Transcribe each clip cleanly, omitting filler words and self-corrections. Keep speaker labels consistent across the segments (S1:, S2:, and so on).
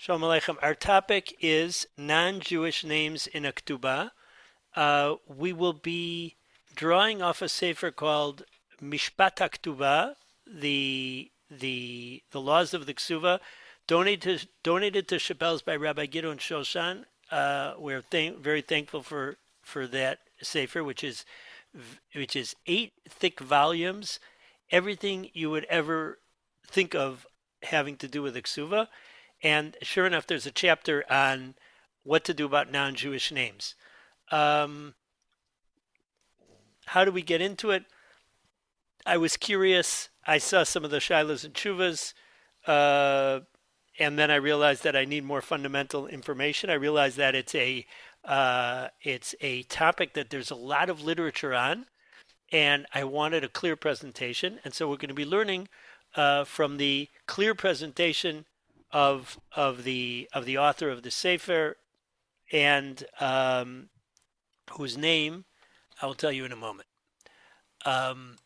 S1: Shalom Aleichem. Our topic is non-Jewish names in a Ketuba. We will be drawing off a sefer called Mishpat HaKetuba, the laws of the Ketuba, donated to Chappelle's by Rabbi Gidon Shoshan. We're very thankful for that sefer, which is 8 thick volumes, everything you would ever think of having to do with the Ketuba. And sure enough, there's a chapter on what to do about non-Jewish names. How do we get into it? I was curious. I saw some of the shilas and chuvas, and then I realized that I need more fundamental information. I realized that it's a topic that there's a lot of literature on, and I wanted a clear presentation. And so we're going to be learning from the clear presentation of the author of the sefer, and whose name I will tell you in a moment. Rab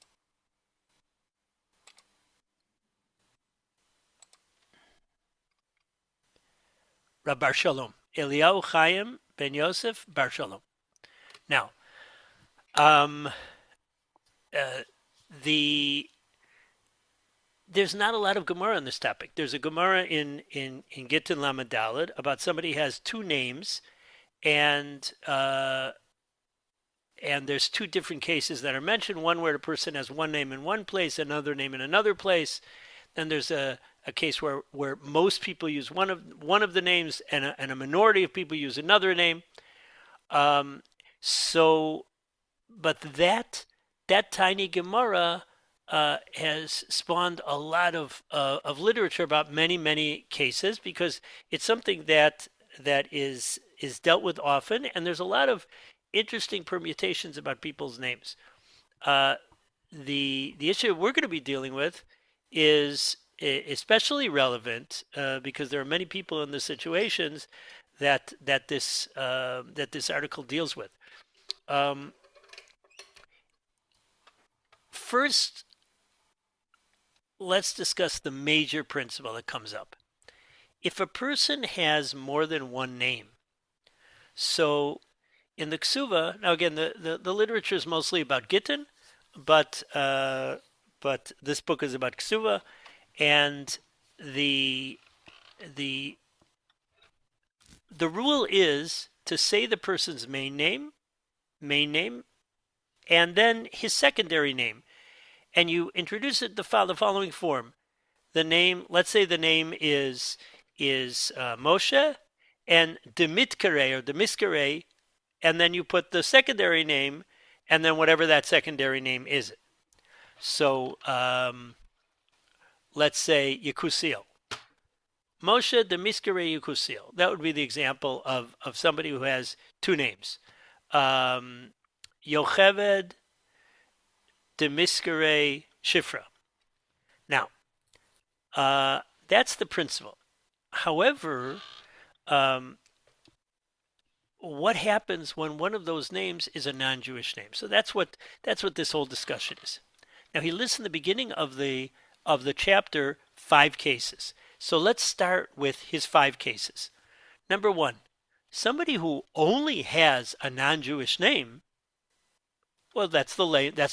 S1: Bar Shalom, Eliyahu Chaim ben Yosef Bar Shalom. Now, there's not a lot of Gemara on this topic. There's a Gemara in Gittin Lamed Daled about somebody who has 2 names, and there's 2 different cases that are mentioned. One where the person has one name in one place, another name in another place. Then there's a case where most people use one of the names, and a minority of people use another name. But that tiny Gemara has spawned a lot of literature about many cases, because it's something that is dealt with often, and there's a lot of interesting permutations about people's names. The issue we're going to be dealing with is especially relevant because there are many people in the situations that this article deals with. First, let's discuss the major principle that comes up. If a person has more than one name, so in the Ketuba, now again, the literature is mostly about Gittin, but this book is about Ketuba, and the rule is to say the person's main name, and then his secondary name, and you introduce it the following form. The name, let's say the name is Moshe, and Demitkare or Demiskare, and then you put the secondary name, and then whatever that secondary name is. So let's say Yekusiel. Moshe Demiskare Yekusiel. That would be the example of somebody who has 2 names. Yocheved Demiskare Shifra. Now, that's the principle. However, what happens when one of those names is a non-Jewish name? So that's what this whole discussion is. Now, he lists in the beginning of the chapter 5 cases. So let's start with his 5 cases. Number 1, somebody who only has a non-Jewish name. Well, that's the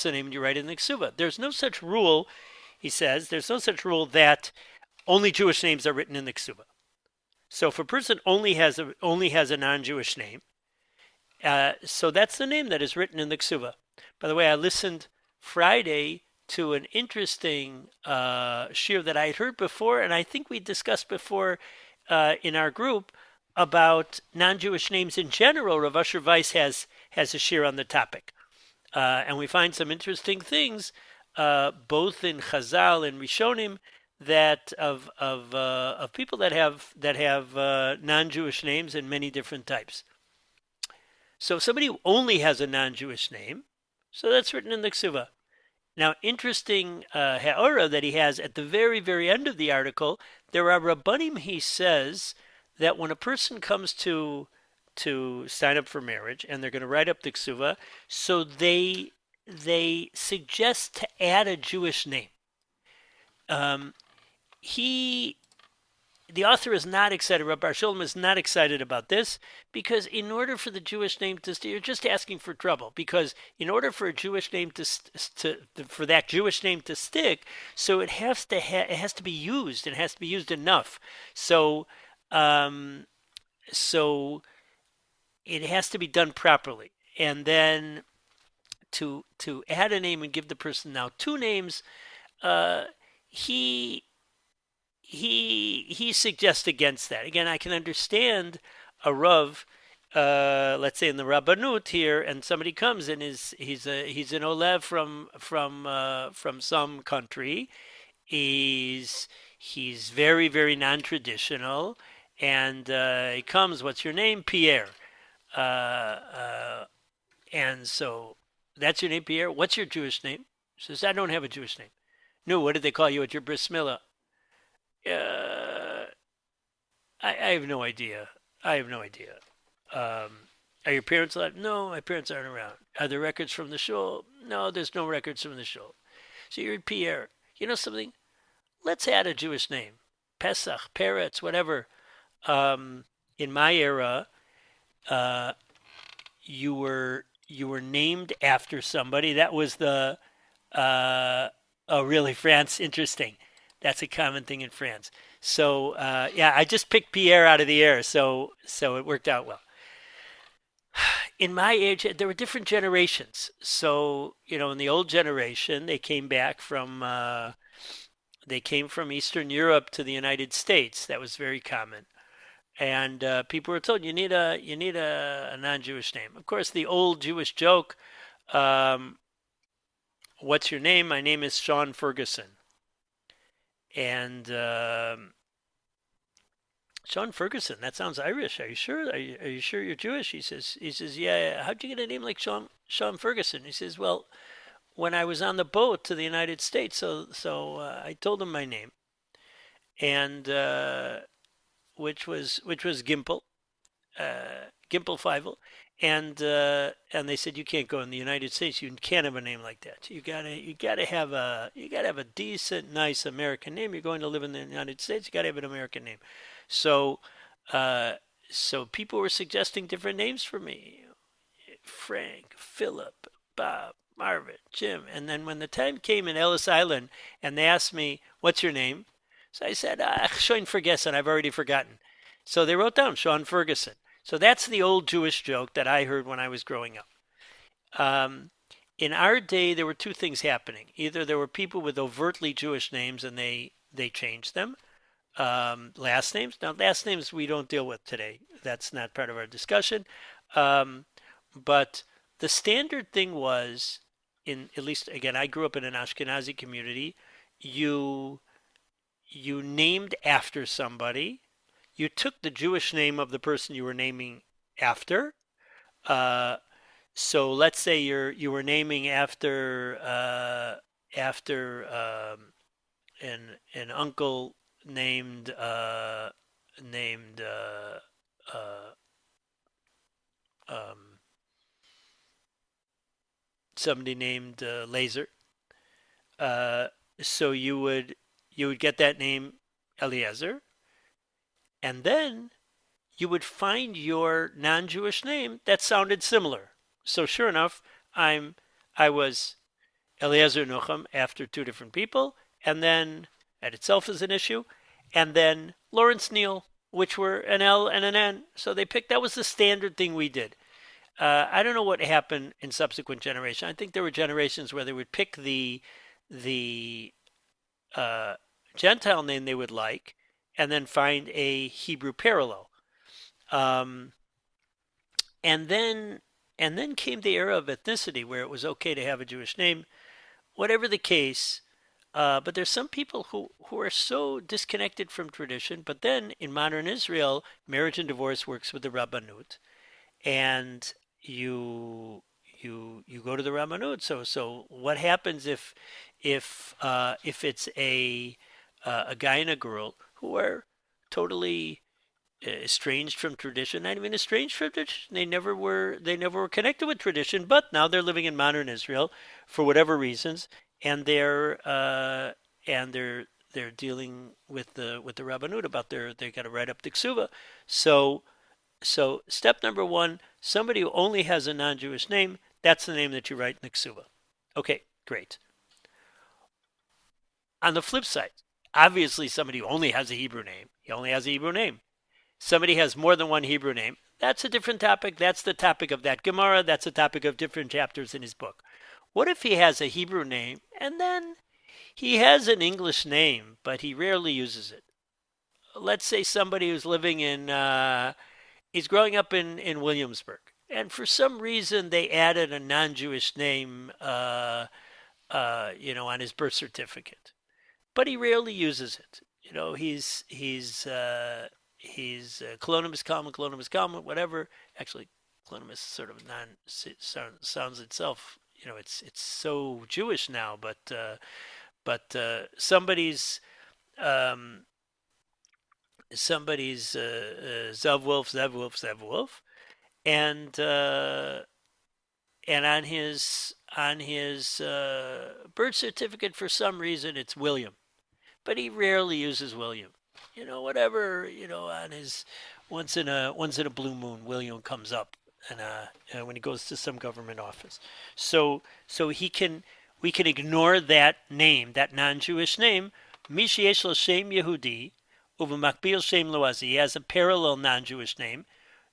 S1: name you write in the Ketuba. There's no such rule, he says. There's no such rule that only Jewish names are written in the Ketuba. So if a person only has a non-Jewish name, so that's the name that is written in the Ketuba. By the way, I listened Friday to an interesting shir that I had heard before, and I think we discussed before in our group about non-Jewish names in general. Rav Asher Weiss has a shir on the topic. And we find some interesting things, both in Chazal and Rishonim, that of people that have non-Jewish names in many different types. So somebody who only has a non-Jewish name, so that's written in the Ketuba. Now, interesting ha'ora that he has at the very, very end of the article, there are Rabbanim, he says, that when a person comes to sign up for marriage and they're going to write up the Ketuba, so they suggest to add a Jewish name. the author is not excited. Rabbi Sholem is not excited about this because in order for the Jewish name to you're just asking for trouble. Because in order for a Jewish name for that Jewish name to stick, so it has to be used. It has to be used enough. So um, so it has to be done properly. And then to add a name and give the person now two names, uh, he he suggests against that. Again, I can understand a Rav, let's say in the Rabbanut here, and somebody comes and he's an Olev from some country. He's very non-traditional, and he comes. What's your name? Pierre. Uh, uh, and so that's your name, Pierre. What's your Jewish name? He says, I don't have a Jewish name. No, what did they call you at your bris milah? Uh, I have no idea. I have no idea. Are your parents alive? No, my parents aren't around. Are there records from the shul? No, there's no records from the shul. So you're Pierre. You know something? Let's add a Jewish name. Pesach, Peretz, whatever. In my era, uh, you were named after somebody. That was the oh, really, France? Interesting. That's a common thing in France. So yeah, I just picked Pierre out of the air, so it worked out well. In my age, there were different generations. So in the old generation, they came from Eastern Europe to the United States. That was very common, and people were told you need a non-Jewish name. Of course, the old Jewish joke. Um, What's your name? My name is Sean Ferguson. And Sean Ferguson, that sounds Irish. Are you sure? Are you sure you're Jewish? He says, yeah. How'd you get a name like Sean Ferguson? He says, well, when I was on the boat to the United States, so I told him my name, and which was Gimple, Gimple Fievel, and they said you can't go in the United States. You can't have a name like that. You gotta have a decent, nice American name. You're going to live in the United States. You gotta have an American name. So uh, so people were suggesting different names for me: Frank, Philip, Bob, Marvin, Jim. And then when the time came in Ellis Island, and they asked me, "What's your name?" So I said, Sean Ferguson. I've already forgotten. So they wrote down Sean Ferguson. So that's the old Jewish joke that I heard when I was growing up. Um, in our day, there were two things happening. Either there were people with overtly Jewish names and they changed them. Last names. Now, last names we don't deal with today. That's not part of our discussion. Um, but the standard thing was, in at least again, I grew up in an Ashkenazi community. You you named after somebody. You took the Jewish name of the person you were naming after. Uh, so let's say you were naming after an uncle named uh, um, somebody named Laser. Uh, so you would get that name Eliezer, and then you would find your non-Jewish name that sounded similar. So sure enough, I was Eliezer Nucham after two different people, and then that itself is an issue, and then Lawrence Neal, which were an L and an N. So they picked that was the standard thing we did. I don't know what happened in subsequent generations. I think there were generations where they would pick the uh, Gentile name they would like, and then find a Hebrew parallel. Um, and then and then came the era of ethnicity where it was okay to have a Jewish name, whatever the case. But there's some people who are so disconnected from tradition. But then in modern Israel, marriage and divorce works with the Rabbanut, and you go to the Rabbanut. So what happens if it's a guy and a girl who are totally estranged from tradition, not even estranged from tradition. They never were connected with tradition, but now they're living in modern Israel for whatever reasons, and they're they're dealing with the Rabbanut about they got to write up the Ketuba. So step number one, somebody who only has a non-Jewish name, that's the name that you write in the Ketuba. Okay, great. On the flip side, obviously somebody who only has a Hebrew name, he only has a Hebrew name. Somebody has more than one Hebrew name, that's a different topic. That's the topic of that Gemara. That's a topic of different chapters in his book. What if he has a Hebrew name and then he has an English name, but he rarely uses it? Let's say somebody who's living he's growing up in Williamsburg, and for some reason they added a non-Jewish name, on his birth certificate, but he rarely uses it. He's Colonimus Kalma, whatever. Actually, Colonimus sort of sounds itself. It's so Jewish now, but somebody's Zevwolf, and on his birth certificate for some reason it's William, but he rarely uses William. Whatever, on his once in a blue moon, William comes up, and when he goes to some government office. So we can ignore that name, that non-Jewish name. Mishi yesh lo shem Yehudi uvemakbil shem loazi. He has a parallel non-Jewish name,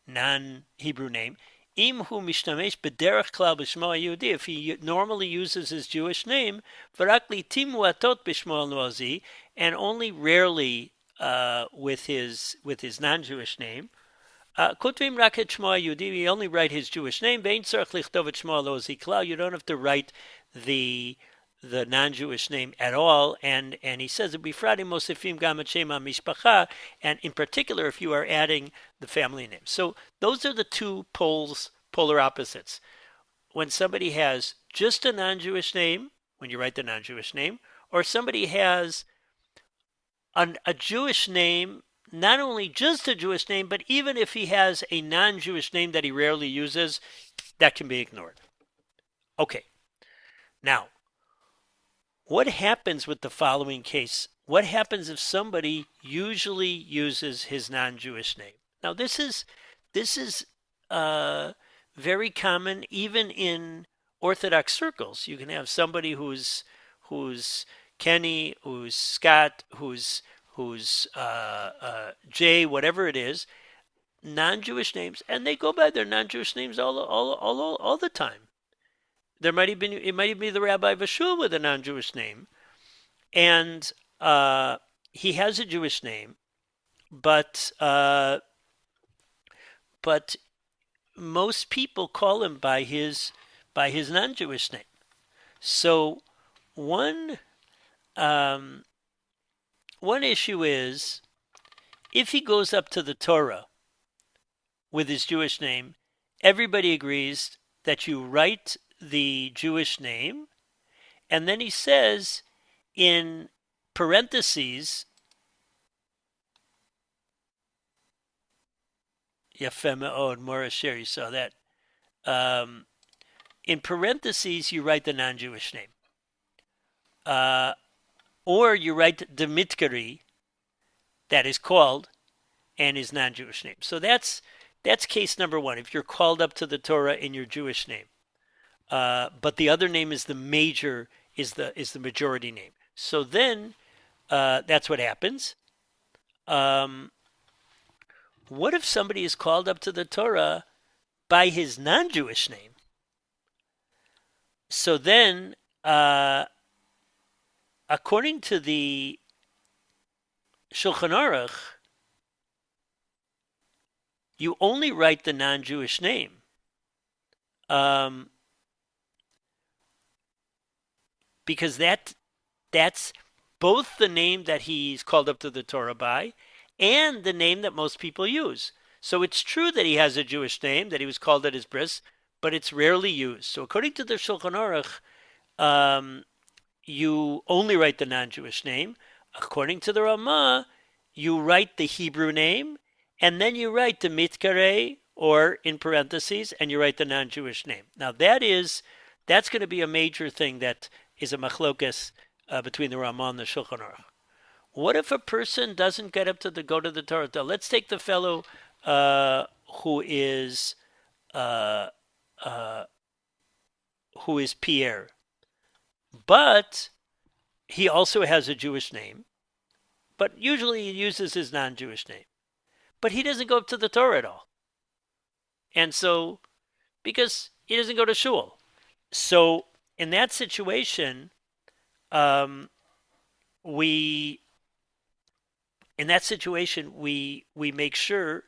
S1: non-Hebrew name. Im hu mishtamesh b'derech klal b'shmo Yehudi. If he normally uses his Jewish name, v'rak litim muatot b'shmo loazi, and only rarely with his non-Jewish name. Kotvim rak et shmo Yehudi. We only write his Jewish name. Ve'in tzarich lichtov et shmo loazi klal. You don't have to write the non-Jewish name at all, and he says bifradim mosifim gam et shema mishpacha, and in particular if you are adding the family name. So those are the two polar opposites. When somebody has just a non-Jewish name, when you write the non-Jewish name, or somebody has a Jewish name, not only just a Jewish name, but even if he has a non-Jewish name that he rarely uses, that can be ignored. Okay. Now, what happens with the following case? What happens if somebody usually uses his non-Jewish name? Now, this is very common even in Orthodox circles. You can have somebody who's Kenny, who's Scott, who's Jay, whatever it is, non-Jewish names, and they go by their non-Jewish names all the time. It might even be the Rabbi Vashul with a non-Jewish name, and he has a Jewish name, but most people call him by his non-Jewish name. So one issue is if he goes up to the Torah with his Jewish name, everybody agrees that you write the Jewish name, and then he says in parentheses, Yafeh me'od, Morasher, you saw that. In parentheses, you write the non-Jewish name. Or you write the mitkari that is called and his non-Jewish name. So that's case number one, if you're called up to the Torah in your Jewish name. But the other name is the majority name. So then that's what happens. What if somebody is called up to the Torah by his non-Jewish name? So then, according to the Shulchan Aruch, you only write the non-Jewish name. Because that's both the name that he's called up to the Torah by and the name that most people use. So it's true that he has a Jewish name, that he was called at his bris, but it's rarely used. So according to the Shulchan Aruch, you only write the non-Jewish name. According to the Ramah, you write the Hebrew name, and then you write the mitkare, or in parentheses, and you write the non-Jewish name. Now that's going to be a major thing that is a machlokes between the Ramah and the Shulchan Aruch. what if a person doesn't get up to go to the Torah? Let's take the fellow who is Pierre, but he also has a Jewish name, but usually he uses his non-Jewish name. But he doesn't go up to the Torah at all. And so, because he doesn't go to shul. So, in that situation, we make sure,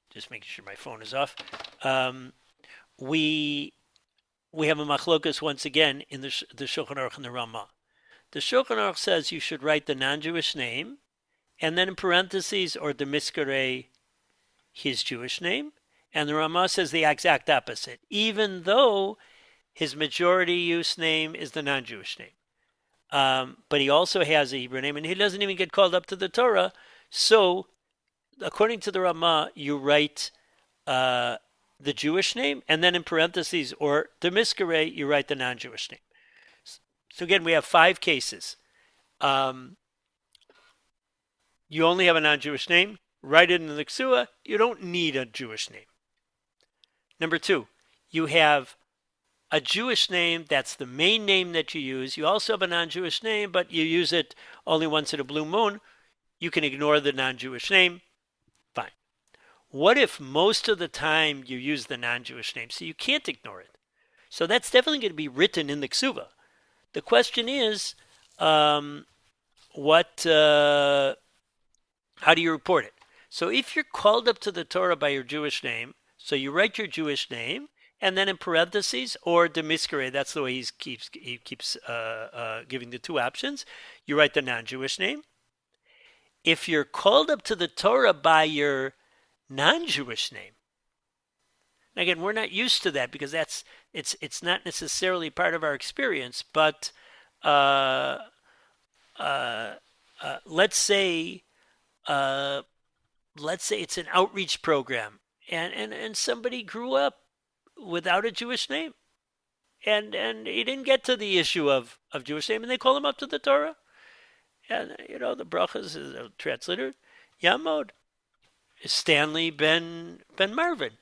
S1: just making sure my phone is off, we have a machlokas once again in the Shulchan Aruch and the Ramah. The Shulchan Aruch says you should write the non-Jewish name, and then in parentheses or the miskare his Jewish name, and the Ramah says the exact opposite, even though his majority use name is the non-Jewish name. But he also has a Hebrew name, and he doesn't even get called up to the Torah. So, according to the Ramah, you write the Jewish name, and then in parentheses or the miskare, you write the non-Jewish name. So again, we have 5 cases. You only have a non-Jewish name. Write it in the Ketuba. You don't need a Jewish name. Number 2, you have a Jewish name. That's the main name that you use. You also have a non-Jewish name, but you use it only once in a blue moon. You can ignore the non-Jewish name. Fine. What if most of the time you use the non-Jewish name, so you can't ignore it? So that's definitely going to be written in the Ketuba. The question is, how do you report it? So if you're called up to the Torah by your Jewish name, so you write your Jewish name, and then in parentheses or the miskare, that's the way he keeps giving the 2 options. You write the non-Jewish name. If you're called up to the Torah by your non-Jewish name, again, we're not used to that because it's not necessarily part of our experience. But let's say it's an outreach program, and somebody grew up without a Jewish name, and he didn't get to the issue of Jewish name, and they call him up to the Torah, and the brachas is translated Yamod Stanley Ben Marvin.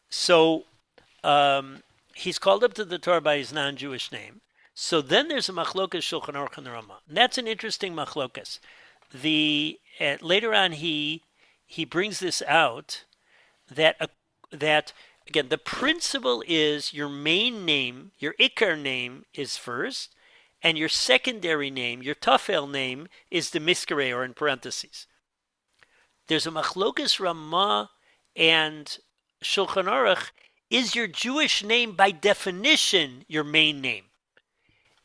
S1: So he's called up to the Torah by his non-Jewish name. So then there's a machlokas Shulchan Aruch and the Ramah. And that's an interesting machlokas. Later on he brings this out that again, the principle is your main name, your ikar name is first, and your secondary name, your tafel name, is the miskare or in parentheses. There's a machlokas Ramah and Shulchan Aruch. Is your Jewish name by definition your main name?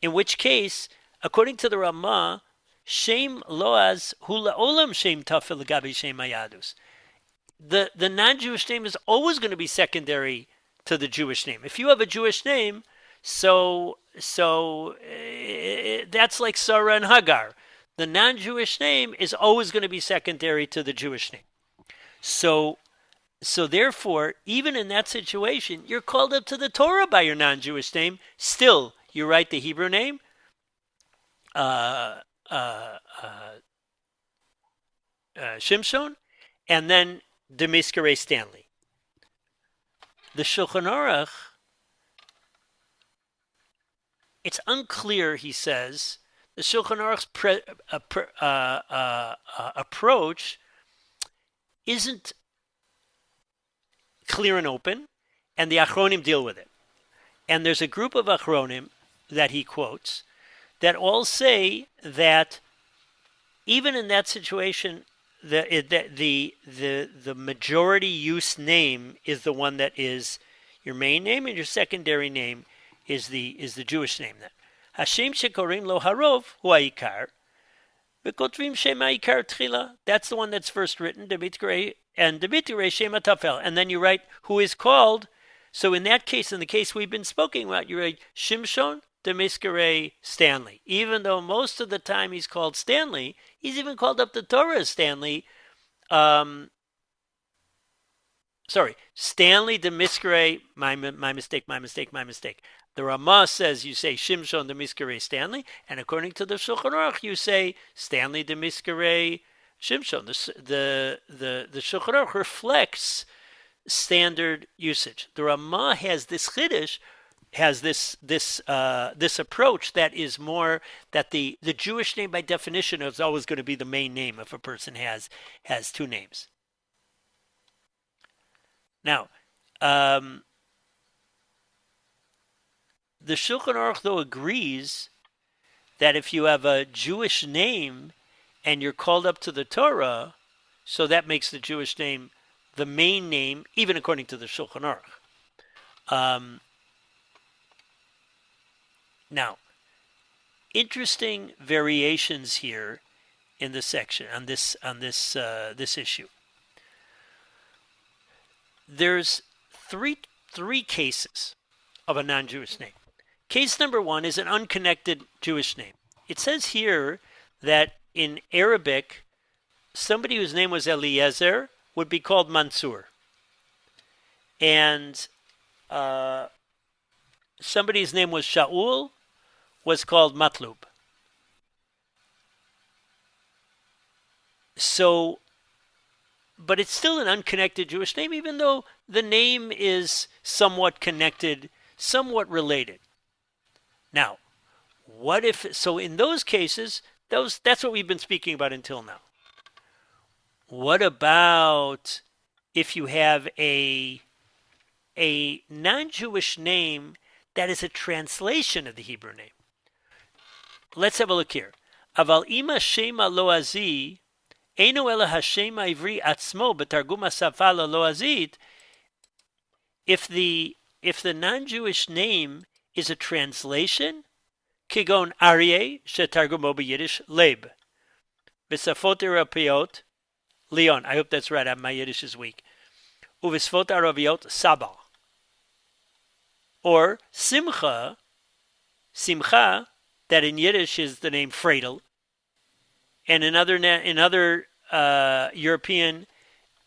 S1: In which case, according to the Ramah, Shem Loaz Hula Olam Shem Tafel Gabi Shem Ayadus. The non-Jewish name is always going to be secondary to the Jewish name. If you have a Jewish name, so that's like Sarah and Hagar. The non-Jewish name is always going to be secondary to the Jewish name. So therefore, even in that situation, you're called up to the Torah by your non-Jewish name. Still, you write the Hebrew name, Shimshon, and then the miskare Stanley. The Shulchan Aruch, it's unclear, he says. The Shulchan Aruch's approach isn't clear and open, and the Achronim deal with it. And there's a group of Achronim that he quotes that all say that even in that situation, the majority use name is the one that is your main name, and your secondary name is the Jewish name. Then Hashem shekorim lo harov hu ha'ikar, v'kotvim shem ha'ikar tchila. That's the one that's first written, Debitrei, and Debitrei shem ha'tafel, and then you write who is called. So in that case, in the case we've been speaking about, you write Shimshon the miskare Stanley. Even though most of the time he's called Stanley, he's even called up the Torah as Stanley. Stanley the miskare. My mistake. The Ramah says you say Shimshon de Miskere Stanley, and according to the Shulchan Aruch, you say Stanley de Miskere Shimshon. The Shulchan Aruch reflects standard usage. The Ramah has this chiddush, has this approach that is more that the Jewish name by definition is always going to be the main name if a person has two names. Now, the Shulchan Aruch though agrees that if you have a Jewish name and you're called up to the Torah, so that makes the Jewish name the main name, even according to the Shulchan Aruch. Now, interesting variations here in this section on this issue. There's three cases of a non-Jewish name. Case number one is an unconnected Jewish name. It says here that in Arabic, somebody whose name was Eliezer would be called Mansur, and somebody's name was Shaul was called Matlub. So, but it's still an unconnected Jewish name, even though the name is somewhat connected, somewhat related. Now, what if, so in those cases, that's what we've been speaking about until now. What about if you have a non-Jewish name that is a translation of the Hebrew name? Let's have a look here. Aval ima shema loazi, eino ela hashema ivri atzmo betargum hasafa loazit. If the non-Jewish name is a translation, kigon Aryeh shetargumo b'Yiddish Leib, b'safot Europeot Leon. I hope that's right. My Yiddish is weak. Uvisfot Arabiot Saba. Or Simcha, that in Yiddish is the name Fredel, and in other European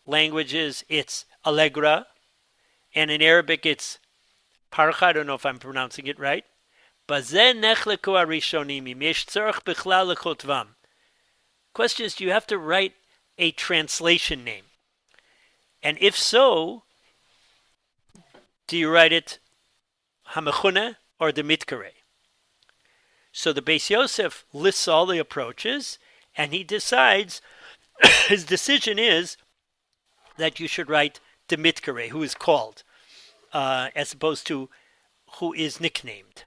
S1: languages it's Allegra, and in Arabic it's Parcha. I don't know if I'm pronouncing it right. Question is, do you have to write a translation name? And if so, do you write it Hamechune or the Mitkare? So the Beis Yosef lists all the approaches, and he decides, his decision is that you should write the Mitkare, who is called, as opposed to who is nicknamed.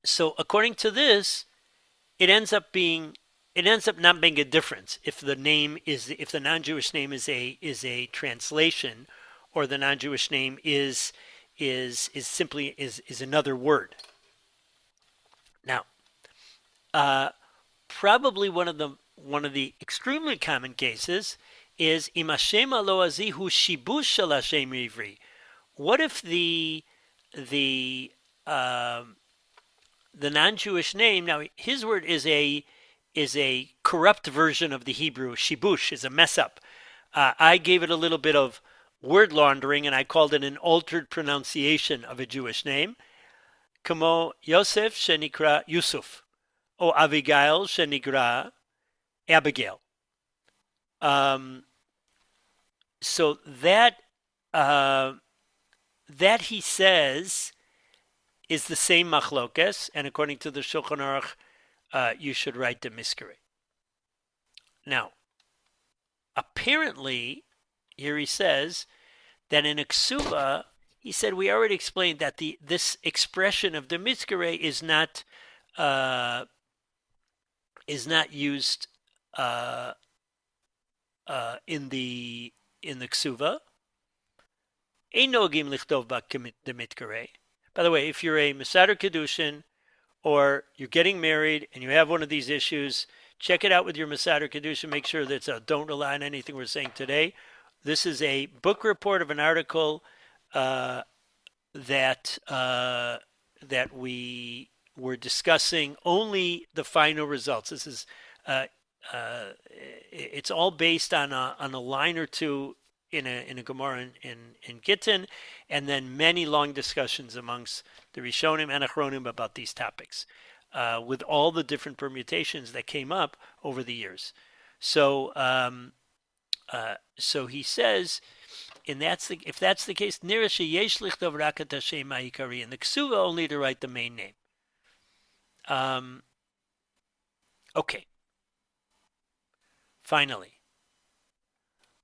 S1: So according to this, it ends up not being a difference if the non-Jewish name is a translation, or the non-Jewish name is simply another word. Now, probably one of the extremely common cases is im Hashem aloazi hu shibush shel Hashem ivri. What if the non-Jewish name, now his word is a corrupt version of the Hebrew. Shibush is a mess up. I gave it a little bit of word laundering, and I called it an altered pronunciation of a Jewish name. Kamo Yosef shenikra Yusuf, or Abigail shenikra Abigail. So that he says is the same machlokes, and according to the Shulchan Aruch, you should write the miskere. Now, apparently, here he says that in a Ketuba, he said we already explained that this expression of the miskere is not used in the Ketuba. Ein nogim lichtov ba the mitkare. By the way, if you're a Mesader Kedushin or you're getting married and you have one of these issues, check it out with your Mesader Kedushin. Make sure that don't rely on anything we're saying today. This is a book report of an article that we were discussing only the final results. This is it's all based on a line or two in a Gemara in Gittin, and then many long discussions amongst the Rishonim and Achronim about these topics, with all the different permutations that came up over the years. So so he says, and if that's the case, Nirashi yesh lichtov rakat Hashem ha'ikari, and the Ketuba only to write the main name. Okay. Finally,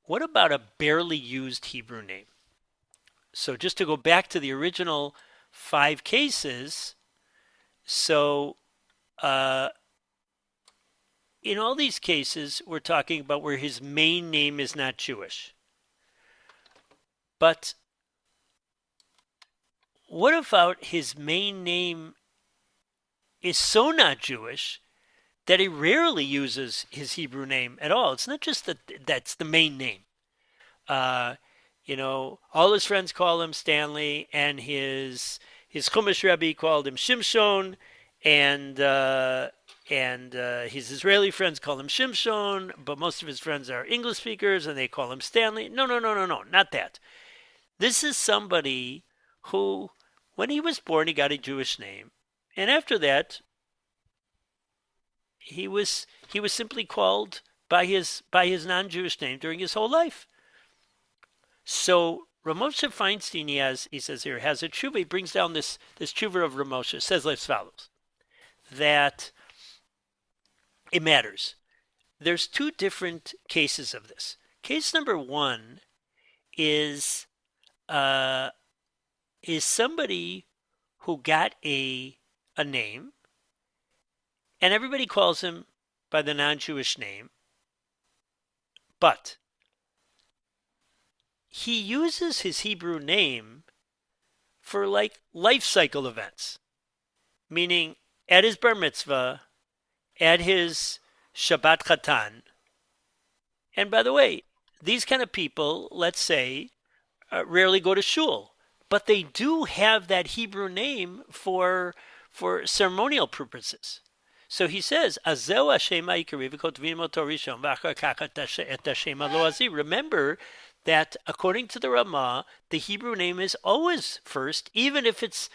S1: what about a barely used Hebrew name? So just to go back to the original 5 cases, so in all these cases, we're talking about where his main name is not Jewish. But what about his main name is so not Jewish that he rarely uses his Hebrew name at all? It's not just that that's the main name. All his friends call him Stanley, and his Chumash Rabbi called him Shimshon, and his Israeli friends call him Shimshon, but most of his friends are English speakers, and they call him Stanley. No, not that. This is somebody who, when he was born, he got a Jewish name, and after that, he was simply called by his non-Jewish name during his whole life. So Ramosha Feinstein, he says here, has a tshuva. He brings down this tshuva of Ramosha. Says as follows, that it matters. There's 2 different cases of this. Case number 1 is somebody who got a name, and everybody calls him by the non-Jewish name, but he uses his Hebrew name for like life cycle events, meaning at his bar mitzvah, at his Shabbat Chatan. And by the way, these kind of people, let's say, rarely go to shul, but they do have that Hebrew name for ceremonial purposes. So he says, remember that according to the Ramah, the Hebrew name is always first, even if it's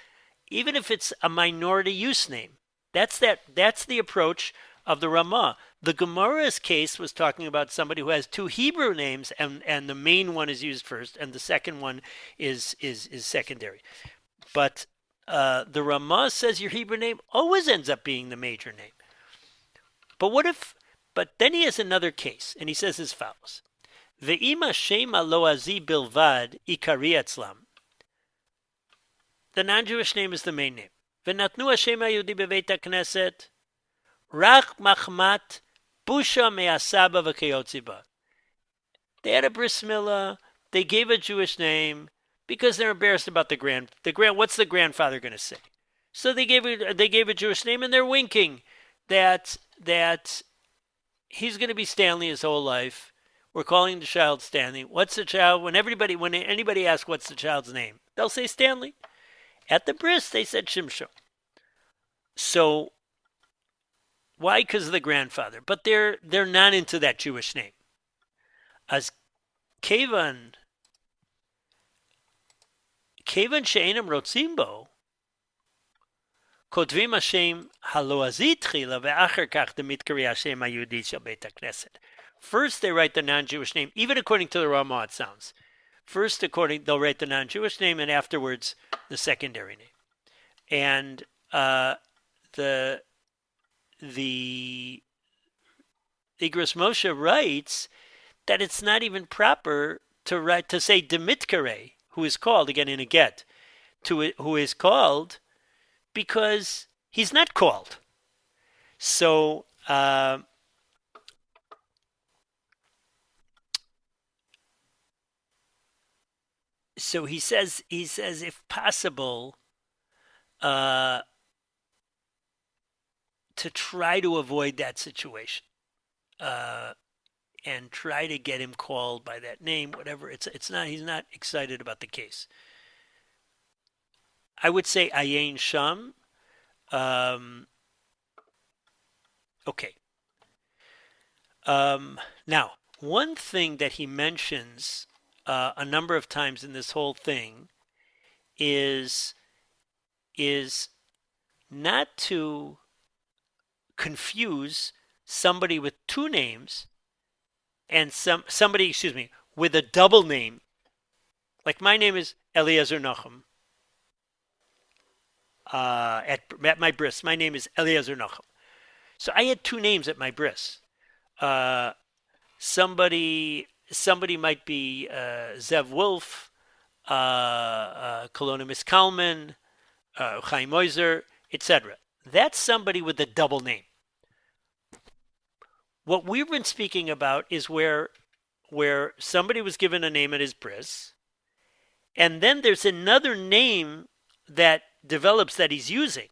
S1: a minority use name. That's the approach of the Ramah. The Gemara's case was talking about somebody who has 2 Hebrew names, and the main one is used first, and the second one is secondary. But the Ramah says your Hebrew name always ends up being the major name. But then he has another case, and he says as follows: Ve'ima shema loazi bilvad ikari etzlam. The non-Jewish name is the main name. Ve'natnu Hashem Yehudi beveit hakneset rak machmat busha me'asaba v'kayotziba. They had a bris milah. They gave a Jewish name because they're embarrassed about the grand. What's the grandfather going to say? So they gave a Jewish name, and they're winking that he's going to be Stanley his whole life. We're calling the child Stanley. What's the child? When anybody asks what's the child's name, they'll say Stanley. At the bris, they said Shimshon. So why? Because of the grandfather. But they're not into that Jewish name. As Kevan she'enam rotzim bo, כותבים השם הלועזי תחילה ואחר כך דמתקרא השם היהודי של בית הכנסת. First they write the non-Jewish name, even according to the Ramah it sounds. First they'll write the non-Jewish name, and afterwards the secondary name. And the Igros Moshe writes that it's not even proper to say Demitkare, who is called, again in a get, who is called, because he's not called. So so he says if possible, to try to avoid that situation, and try to get him called by that name, whatever. It's not. He's not excited about the case. I would say Ayin Sham. Okay. Now, one thing that he mentions a number of times in this whole thing is is not to confuse somebody with two names and somebody, excuse me, with a double name. Like my name is Eliezer Nachum. At my bris, my name is Eliezer Nachum. So I had two names at my bris. Uh, somebody might be Zev Wolf, Colonimus Kalman, Chaim Moiser, etc. That's somebody with a double name. What we've been speaking about is where somebody was given a name at his bris, and then there's another name that develops that he's using.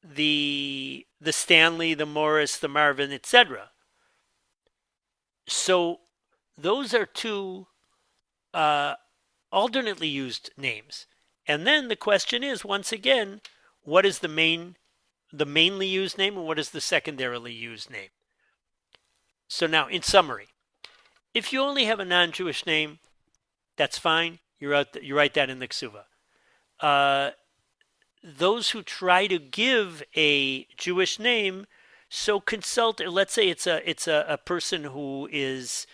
S1: The Stanley, the Morris, the Marvin, etc. So those are two alternately used names. And then the question is, once again, what is the mainly used name and what is the secondarily used name? So now, in summary, if you only have a non-Jewish name, that's fine. You write that in the Ketuba. Those who try to give a Jewish name, so consult. Let's say it's a person who is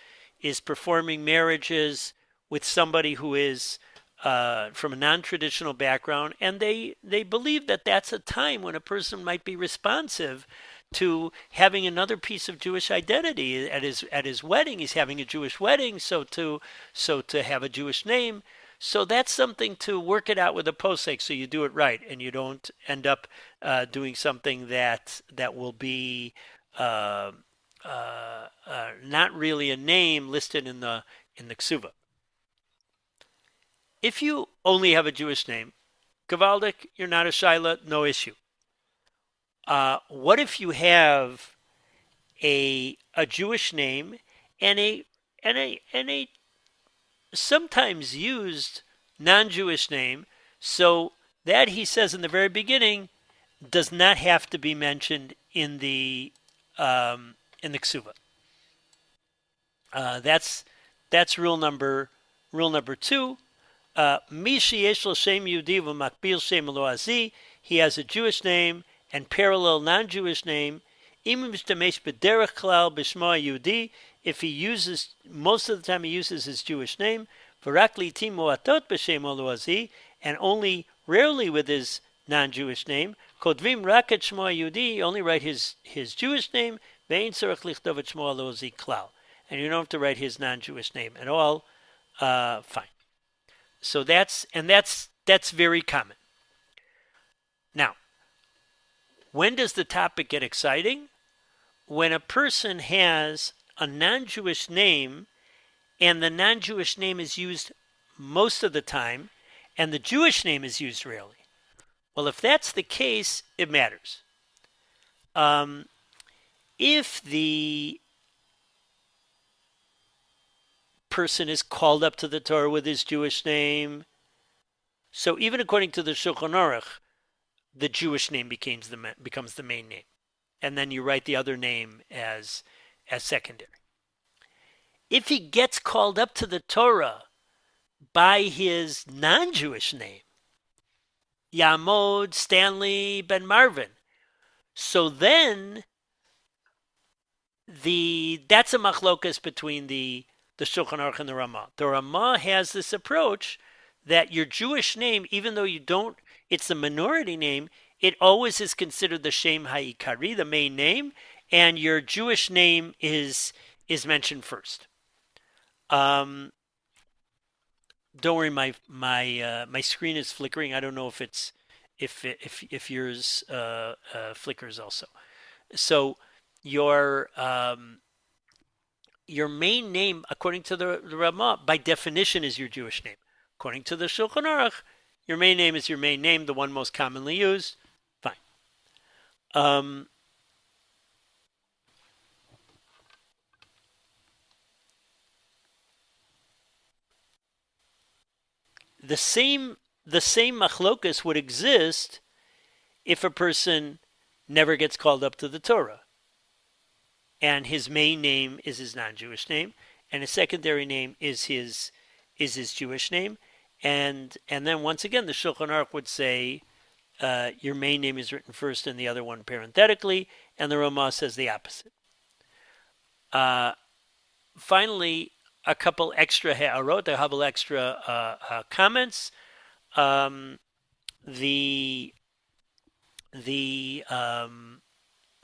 S1: performing marriages with somebody who is from a non-traditional background, and they believe that that's a time when a person might be responsive to having another piece of Jewish identity at his wedding. He's having a Jewish wedding, so to have a Jewish name. So that's something to work it out with a posek, so you do it right, and you don't end up doing something that will be not really a name listed in the Ketuba. If you only have a Jewish name, Gavaldik, you're not a Shaila, no issue. What if you have a Jewish name and a sometimes used non-Jewish name, so that, he says in the very beginning, does not have to be mentioned in the Ketuba. That's rule number 2. Mishi yeshlo shem Yehudi v'makbil shem loazi. He has a Jewish name and parallel non-Jewish name. Im mishtamesh b'derech klal b'shmo Yehudi. If he uses, most of the time he uses his Jewish name, v'rak li'tim moatot b'shem loazi, and only rarely with his non-Jewish name. Kodvim rak et shmo Yehudi. Only write his Jewish name. Ve'ein tzarich lichtov et shmo loazi klal. And you don't have to write his non-Jewish name at all. Fine. So that's very common. Now, when does the topic get exciting? When a person has a non-Jewish name and the non-Jewish name is used most of the time and the Jewish name is used rarely. Well, if that's the case, it matters. If the person is called up to the Torah with his Jewish name, so even according to the Shulchan Aruch, the Jewish name becomes the main name, and then you write the other name as secondary. If he gets called up to the Torah by his non-Jewish name, Yamod Stanley Ben Marvin, so then that's a machlokas between the Shulchan Aruch and the Ramah. The Ramah has this approach that your Jewish name, even though it's the minority name, it always is considered the Shem Ha'ikari, the main name, and your Jewish name is mentioned first. Don't worry, my screen is flickering. I don't know if yours flickers also. So your main name, according to the Ramah, by definition is your Jewish name. According to the Shulchan Aruch, your main name is your main name, the one most commonly used. Fine. The same machlokas would exist if a person never gets called up to the Torah. and his main name is his non-Jewish name, and his secondary name is his Jewish name, and then once again the Shulchan Aruch would say your main name is written first and the other one parenthetically, and the Ramah says the opposite. Finally, a couple extra ha'arot, a couple extra comments. The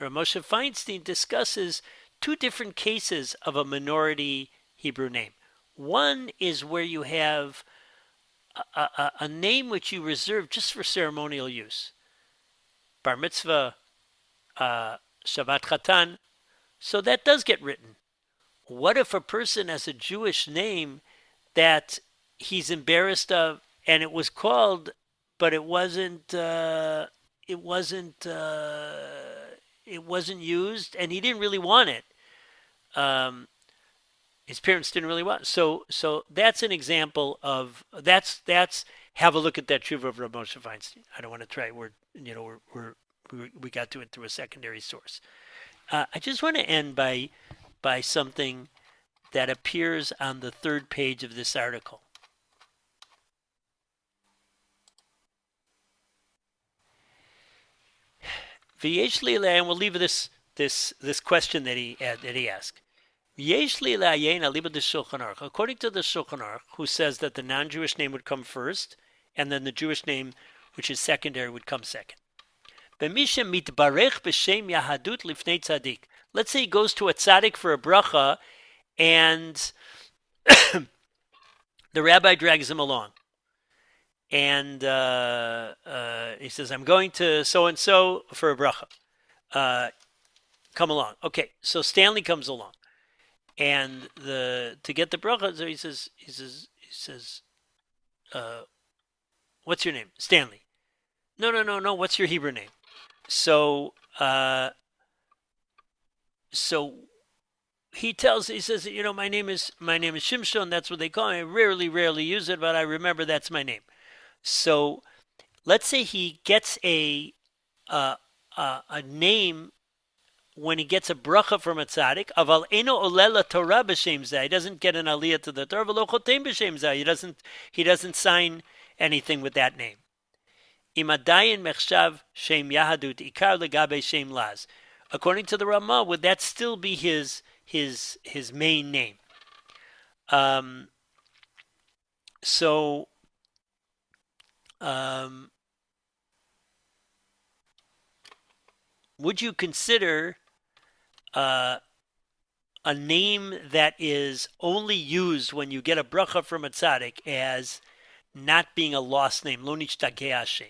S1: Moshe Feinstein discusses two different cases of a minority Hebrew name. One is where you have a name which you reserve just for ceremonial use. Bar mitzvah, Shabbat Chatan. So that does get written. What if a person has a Jewish name that he's embarrassed of, and it was called, but it wasn't used, and he didn't really want it. His parents didn't really want it. So that's an example of that's have a look at that tshuva of Rav Moshe Feinstein. I don't want to try. We got to it through a secondary source. I just want to end by something that appears on the third page of this article. And we'll leave this question that he asked. According to the Shulchan Aruch, who says that the non-Jewish name would come first, and then the Jewish name, which is secondary, would come second. Let's say he goes to a tzaddik for a bracha, and the rabbi drags him along. And he says, I'm going to so-and-so for a bracha. Come along. Okay, so Stanley comes along. And to get the bracha, so he says, what's your name? Stanley. No. What's your Hebrew name? So he says, my name is Shimshon. That's what they call me. I rarely use it, but I remember that's my name. So let's say he gets a name when he gets a bracha from a tzaddik. Aval eno olela Torah b'shem zeh. He doesn't get an aliyah to the Torah. V'lo chotem b'shem zeh. He doesn't sign anything with that name. Imadayin mechshav shem yahadut ikar legabe shem laz. According to the Ramah, would that still be his main name? Would you consider a name that is only used when you get a bracha from a tzaddik as not being a lost name? Lo nishtageh Hashem.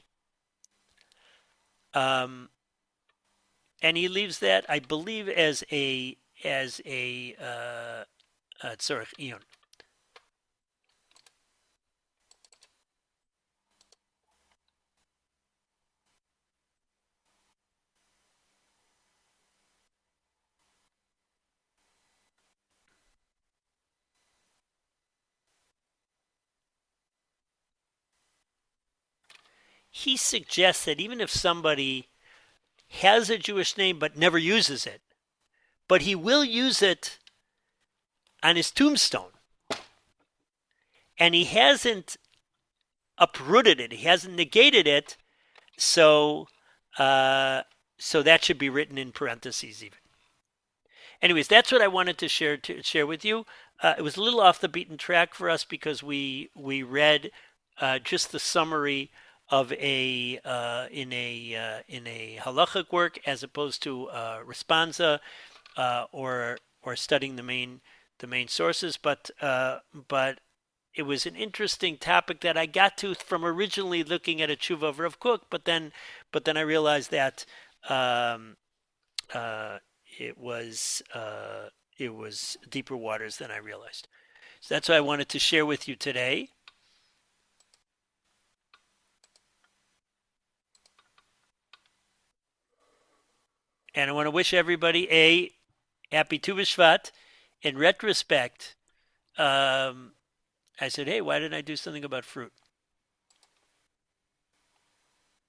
S1: And he leaves that, I believe, as a tzorech iyun. He suggests that even if somebody has a Jewish name but never uses it, but he will use it on his tombstone, and he hasn't uprooted it, he hasn't negated it, so that should be written in parentheses even. Anyways, that's what I wanted to share with you. It was a little off the beaten track for us because we read just the summary of in a halachic work as opposed to Responsa or studying the main sources, but it was an interesting topic that I got to from originally looking at a tshuva of Rav Kook, but then I realized that it was deeper waters than I realized. So that's what I wanted to share with you today. And I want to wish everybody a happy Tu B'Shvat. In retrospect, I said, hey, why didn't I do something about fruit?